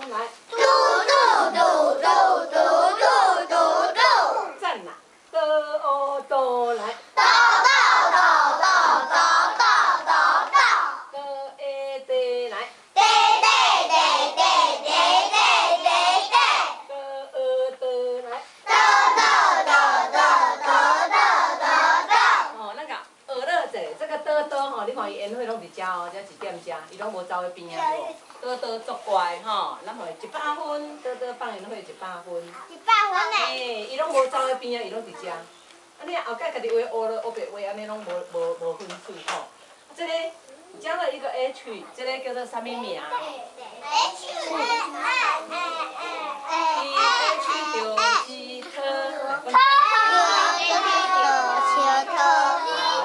来，嘟嘟嘟嘟嘟嘟嘟嘟，站哪？哆哦哆来，哆哆哆哆哆哆哆哆，哆诶得来，得得得得得得得得，哆哆来，哆哆哆哆哆哆哆哆。哦，那个学乐者，这个哆哆吼，你看伊烟火拢伫遮哦，遮一点遮，伊拢无走去边仔无。哆哆足乖吼，咱互伊100分，哆哆放烟火100分。100分呢？嘿，伊拢无走去边仔，伊拢伫遮。啊，你后盖家己画学了，学白画，安尼拢无分数吼。这个讲了一个 H， 这个叫做啥物名？ H H 就是特。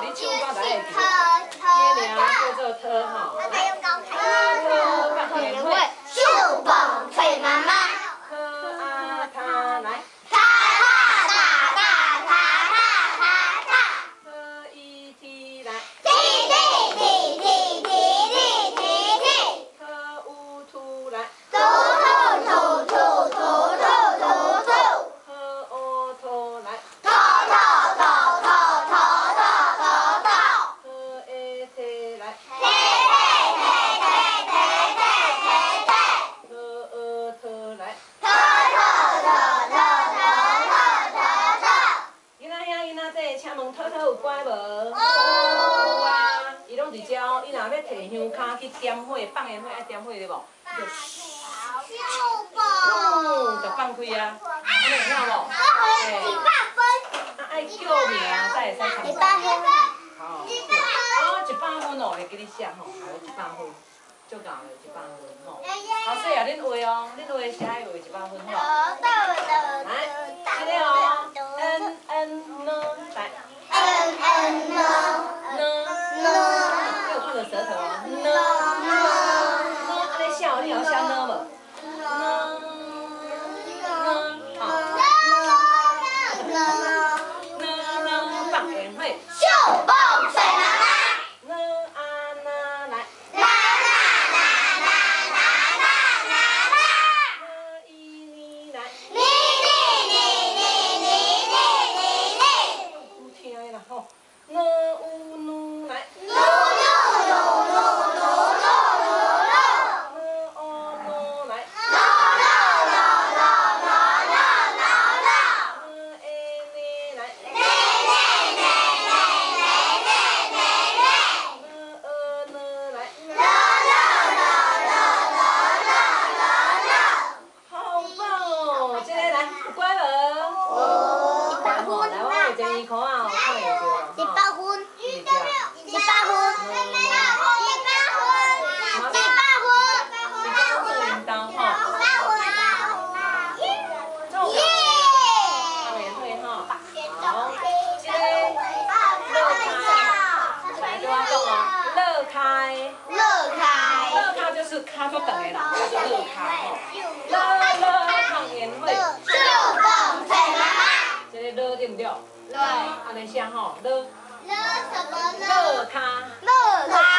你唱到哪会记？伊名叫做特吼。特放烟火。秀蹦翠妈妈，特啊他来。踏踏踏踏踏踏踏踏，特一提来。踢踢踢踢踢踢踢踢，特乌突来。突突突突突突突突，特哦头来。突突突突突突突突，特诶提来。踢踢踢踢踢踢踢踢，特特来。突突突突突突突。囡仔兄囡仔姐，请问特特有乖无？有有啊，伊拢伫遮哦。伊若要摕香卡去点火，放烟火爱点火对无？就秀蹦，就放开啊，安尼有影无？嘿， 100分，啊爱叫名才会使参100加。分，哦，100分哦，来给你写吼，还有100分，足够了100分吼。老师也恁画哦，恁画写爱画100分吼。来，这个哦，N N 呢，来呢，有放个舌头哦，呢，安尼写哦，你有写呢无？呢，好，呢，放烟火。秀蹦水妈妈，呢啊呢来，啦啦啦啦啦啦啦啦，呢一呢来，你有听的啦吼。呢有呢来，噜噜噜噜噜噜噜噜，呢哦呢来，噜噜噜噜噜噜噜噜，呢诶呢来，嘞嘞嘞嘞嘞嘞嘞嘞，呢来，噜噜噜噜噜噜噜。好棒哦！这个来，有乖无？乖吼，来我有12块啊，有看会着无？分，100分，领导吼，做耶！放烟火吼，好，这个乐开，来对我讲哦，乐开。乐卡就是卡足长的人，叫做乐卡吼。乐放烟火，这个乐对不对？安尼写吼，乐卡。乐卡。